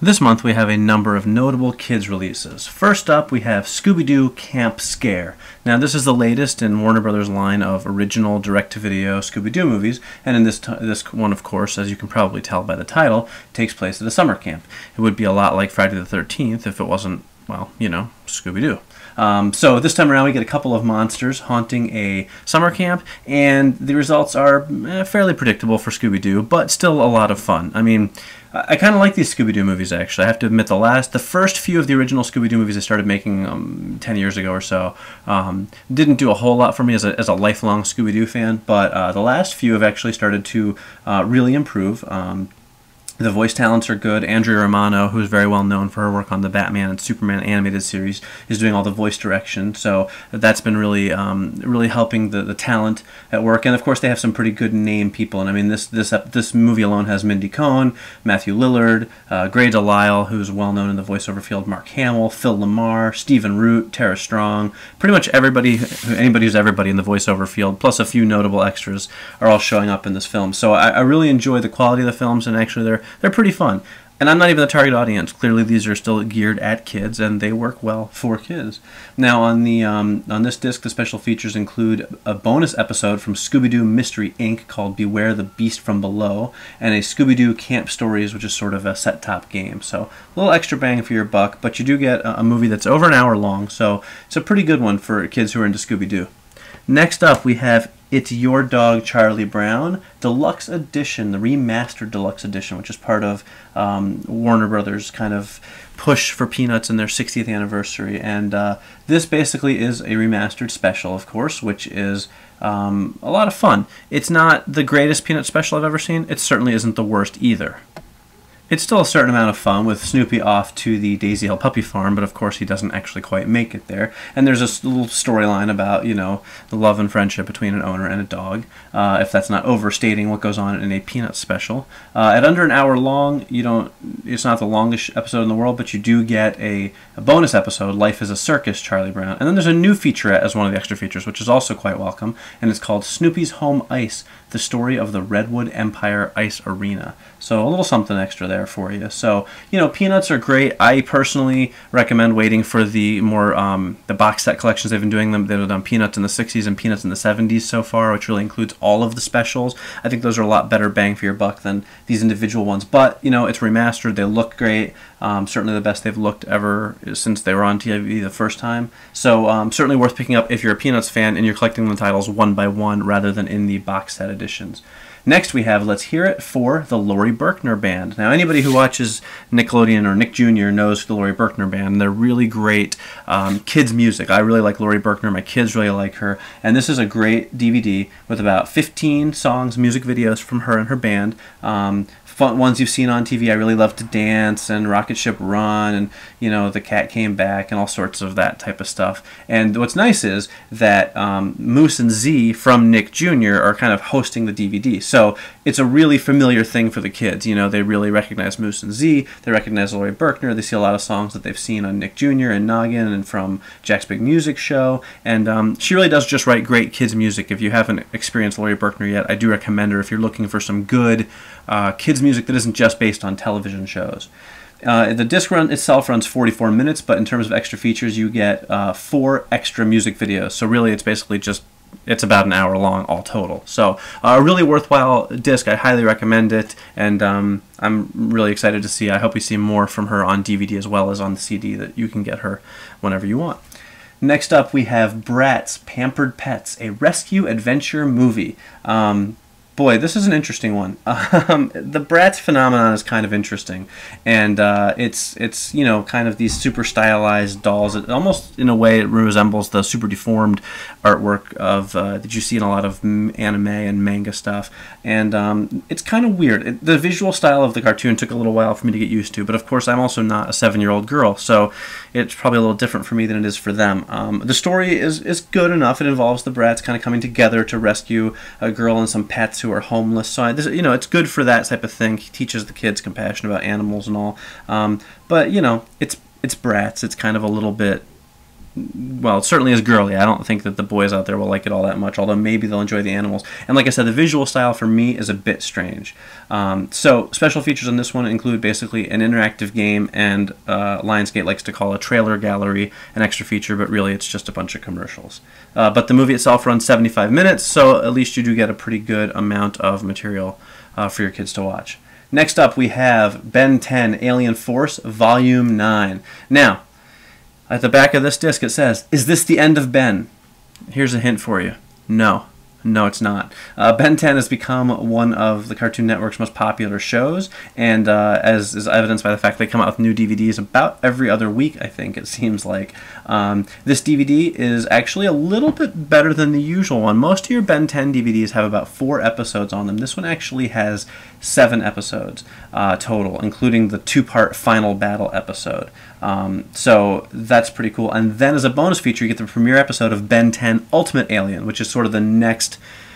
This month we have a number of notable kids releases. First up we have Scooby Doo Camp Scare. Now this is the latest in Warner Brothers' line of original direct-to-video Scooby Doo movies, and in this one, of course, as you can probably tell by the title, takes place at a summer camp. It would be a lot like Friday the 13th if it wasn't, well, you know, Scooby Doo. So this time around we get a couple of monsters haunting a summer camp, and the results are fairly predictable for Scooby-Doo, but still a lot of fun. I mean, I kind of like these Scooby-Doo movies, actually. I have to admit, the first few of the original Scooby-Doo movies I started making 10 years ago or so didn't do a whole lot for me as a lifelong Scooby-Doo fan, but the last few have actually started to really improve. The voice talents are good. Andrea Romano, who is very well known for her work on the Batman and Superman animated series, is doing all the voice direction. So that's been really, really helping the talent at work. And of course, they have some pretty good name people. And I mean, this movie alone has Mindy Cohn, Matthew Lillard, Gray Delisle, who's well known in the voiceover field, Mark Hamill, Phil LaMarr, Stephen Root, Tara Strong. Pretty much anybody who's everybody in the voiceover field, plus a few notable extras, are all showing up in this film. So I really enjoy the quality of the films, and actually they're pretty fun. And I'm not even the target audience. Clearly these are still geared at kids, and they work well for kids. Now on this disc, the special features include a bonus episode from Scooby-Doo Mystery Inc. called Beware the Beast from Below, and a Scooby-Doo Camp Stories, which is sort of a set-top game. So a little extra bang for your buck, but you do get a movie that's over an hour long, so it's a pretty good one for kids who are into Scooby-Doo. Next up, we have It's Your Dog, Charlie Brown, Deluxe Edition, the remastered Deluxe Edition, which is part of Warner Brothers' kind of push for Peanuts in their 60th anniversary. And this basically is a remastered special, of course, which is a lot of fun. It's not the greatest Peanuts special I've ever seen. It certainly isn't the worst either. It's still a certain amount of fun with Snoopy off to the Daisy Hill Puppy Farm, but of course he doesn't actually quite make it there. And there's a little storyline about, you know, the love and friendship between an owner and a dog, if that's not overstating what goes on in a Peanuts special. At under an hour long, it's not the longest episode in the world, but you do get a bonus episode, Life is a Circus, Charlie Brown. And then there's a new featurette as one of the extra features, which is also quite welcome, and it's called Snoopy's Home Ice, the story of the Redwood Empire Ice Arena. So a little something extra there for you. So, you know, Peanuts are great. I personally recommend waiting for the more the box set collections they've been doing. They've done Peanuts in the 60s and Peanuts in the 70s so far, which really includes all of the specials. I think those are a lot better bang for your buck than these individual ones. But, you know, it's remastered. They look great. Certainly the best they've looked ever since they were on TV the first time. So certainly worth picking up if you're a Peanuts fan and you're collecting the titles one by one rather than in the box set editions. Next we have Let's Hear It for the Laurie Berkner Band. Now anybody who watches Nickelodeon or Nick Jr. knows the Laurie Berkner Band. They're really great kids music. I really like Laurie Berkner. My kids really like her. And this is a great DVD with about 15 songs, music videos from her and her band. Fun ones you've seen on TV. I Really Love to Dance and Rocket Ship Run and, you know, The Cat Came Back and all sorts of that type of stuff. And what's nice is that Moose and Z from Nick Jr. are kind of hosting the DVD. So it's a really familiar thing for the kids. You know, they really recognize Moose and Z. They recognize Laurie Berkner. They see a lot of songs that they've seen on Nick Jr. and Noggin and from Jack's Big Music Show. And she really does just write great kids music. If you haven't experienced Laurie Berkner yet, I do recommend her if you're looking for some good kids music that isn't just based on television shows. The disc run itself runs 44 minutes, but in terms of extra features, you get 4 extra music videos. So really, it's basically it's about an hour long all total. So a really worthwhile disc. I highly recommend it, and I'm really excited to see. I hope we see more from her on DVD as well as on the CD that you can get her whenever you want. Next up, we have Bratz, Pampered Pets, a rescue adventure movie. Boy, this is an interesting one. The Bratz phenomenon is kind of interesting, and it's you know, kind of these super stylized dolls. It almost in a way it resembles the super deformed artwork of that you see in a lot of anime and manga stuff, and it's kind of weird. The visual style of the cartoon took a little while for me to get used to, but of course I'm also not a 7-year-old girl, so it's probably a little different for me than it is for them. The story is good enough. It involves the Bratz kind of coming together to rescue a girl and some pets who are homeless. So you know, it's good for that type of thing. He teaches the kids compassion about animals and all. But you know, it's Bratz. It's kind of a little bit well, it certainly is girly. I don't think that the boys out there will like it all that much, although maybe they'll enjoy the animals. And like I said, the visual style for me is a bit strange. So special features on this one include basically an interactive game, and Lionsgate likes to call a trailer gallery an extra feature, but really it's just a bunch of commercials. But the movie itself runs 75 minutes, so at least you do get a pretty good amount of material for your kids to watch. Next up, we have Ben 10 Alien Force Volume 9. Now, at the back of this disc it says, "Is this the end of Ben?" Here's a hint for you. No. No, it's not. Ben 10 has become one of the Cartoon Network's most popular shows, and as is evidenced by the fact they come out with new DVDs about every other week, I think, it seems like. This DVD is actually a little bit better than the usual one. Most of your Ben 10 DVDs have about 4 episodes on them. This one actually has 7 episodes total, including the 2-part final battle episode. So that's pretty cool. And then as a bonus feature, you get the premiere episode of Ben 10 Ultimate Alien, which is sort of the next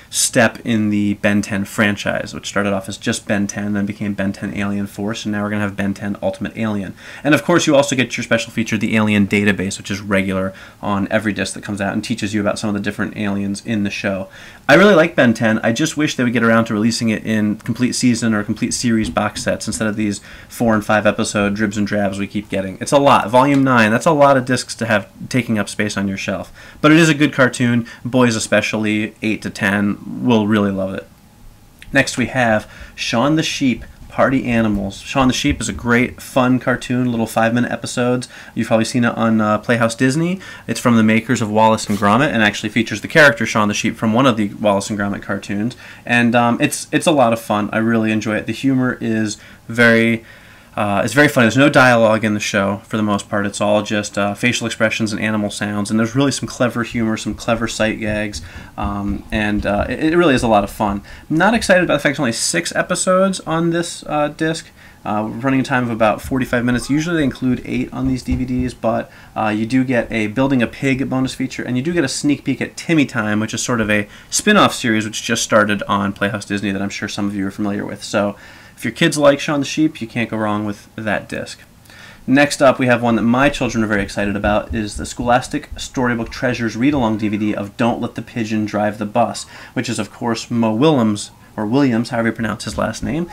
step in the Ben 10 franchise, which started off as just Ben 10, then became Ben 10 Alien Force, and now we're going to have Ben 10 Ultimate Alien. And of course, you also get your special feature, the Alien Database, which is regular on every disc that comes out and teaches you about some of the different aliens in the show. I really like Ben 10. I just wish they would get around to releasing it in complete season or complete series box sets instead of these 4 and 5 episode dribs and drabs we keep getting. It's a lot. Volume 9, that's a lot of discs to have taking up space on your shelf. But it is a good cartoon. Boys especially, 8 to 10, will really love it. Next we have Shaun the Sheep, Party Animals. Shaun the Sheep is a great, fun cartoon, little 5-minute episodes. You've probably seen it on Playhouse Disney. It's from the makers of Wallace and Gromit, and actually features the character Shaun the Sheep from one of the Wallace and Gromit cartoons. And it's a lot of fun. I really enjoy it. The humor is it's very funny. There's no dialogue in the show for the most part. It's all just facial expressions and animal sounds, and there's really some clever humor, some clever sight gags, and it really is a lot of fun. I'm not excited about the fact there's only 6 episodes on this disc. Running a time of about 45 minutes. Usually they include 8 on these DVDs, but you do get a Building a Pig bonus feature, and you do get a sneak peek at Timmy Time, which is sort of a spin-off series which just started on Playhouse Disney that I'm sure some of you are familiar with. So if your kids like Shaun the Sheep, you can't go wrong with that disc. Next up, we have one that my children are very excited about, is the Scholastic Storybook Treasures Read-Along DVD of Don't Let the Pigeon Drive the Bus, which is, of course, Mo Willems, or Williams, however you pronounce his last name.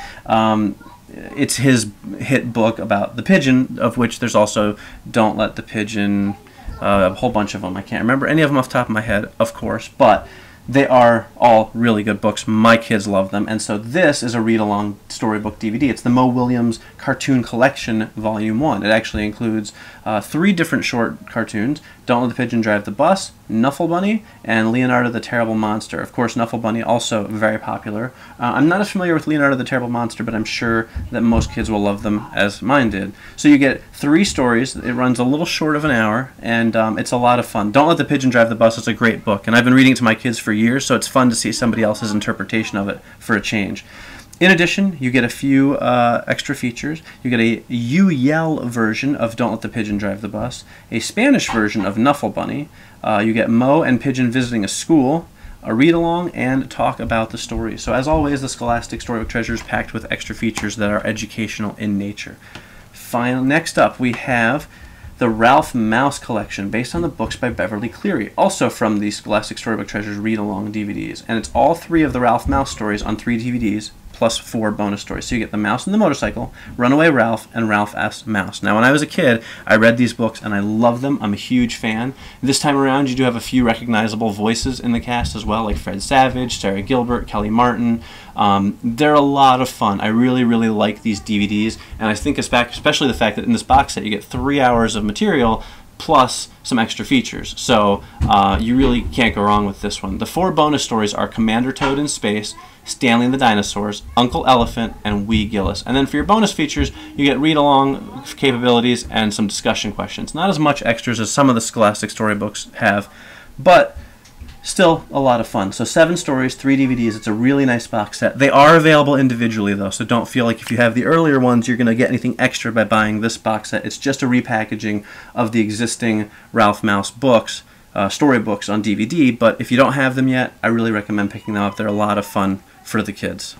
It's his hit book about the pigeon, of which there's also Don't Let the Pigeon, a whole bunch of them. I can't remember any of them off the top of my head, of course, but they are all really good books. My kids love them, and so this is a read-along storybook DVD. It's the Mo Willems Cartoon Collection Volume 1. It actually includes 3 different short cartoons: Don't Let the Pigeon Drive the Bus, Knuffle Bunny, and Leonardo the Terrible Monster. Of course, Knuffle Bunny also very popular. I'm not as familiar with Leonardo the Terrible Monster, but I'm sure that most kids will love them as mine did. So you get 3 stories. It runs a little short of an hour, and it's a lot of fun. Don't Let the Pigeon Drive the Bus is a great book, and I've been reading it to my kids for years, so it's fun to see somebody else's interpretation of it for a change. In addition, you get a few extra features. You get a You Yell version of Don't Let the Pigeon Drive the Bus, a Spanish version of Knuffle Bunny. You get Mo and Pigeon visiting a school, a read-along, and talk about the story. So as always, the Scholastic Storybook Treasures packed with extra features that are educational in nature. Next up, we have the Ralph Mouse Collection, based on the books by Beverly Cleary, also from the Scholastic Storybook Treasures read-along DVDs. And it's all 3 of the Ralph Mouse stories on 3 DVDs, plus 4 bonus stories. So you get The Mouse and the Motorcycle, Runaway Ralph, and Ralph S. Mouse. Now, when I was a kid, I read these books, and I love them. I'm a huge fan. This time around, you do have a few recognizable voices in the cast as well, like Fred Savage, Sarah Gilbert, Kelly Martin. They're a lot of fun. I really, really like these DVDs, and I think especially the fact that in this box set you get 3 hours of material plus some extra features. So you really can't go wrong with this one. The 4 bonus stories are Commander Toad in Space, Stanley and the Dinosaurs, Uncle Elephant, and Wee Gillis. And then for your bonus features, you get read-along capabilities and some discussion questions. Not as much extras as some of the Scholastic storybooks have, but still a lot of fun. So 7 stories, 3 DVDs. It's a really nice box set. They are available individually, though, so don't feel like if you have the earlier ones, you're going to get anything extra by buying this box set. It's just a repackaging of the existing Ralph Mouse books, storybooks on DVD, but if you don't have them yet, I really recommend picking them up. They're a lot of fun for the kids.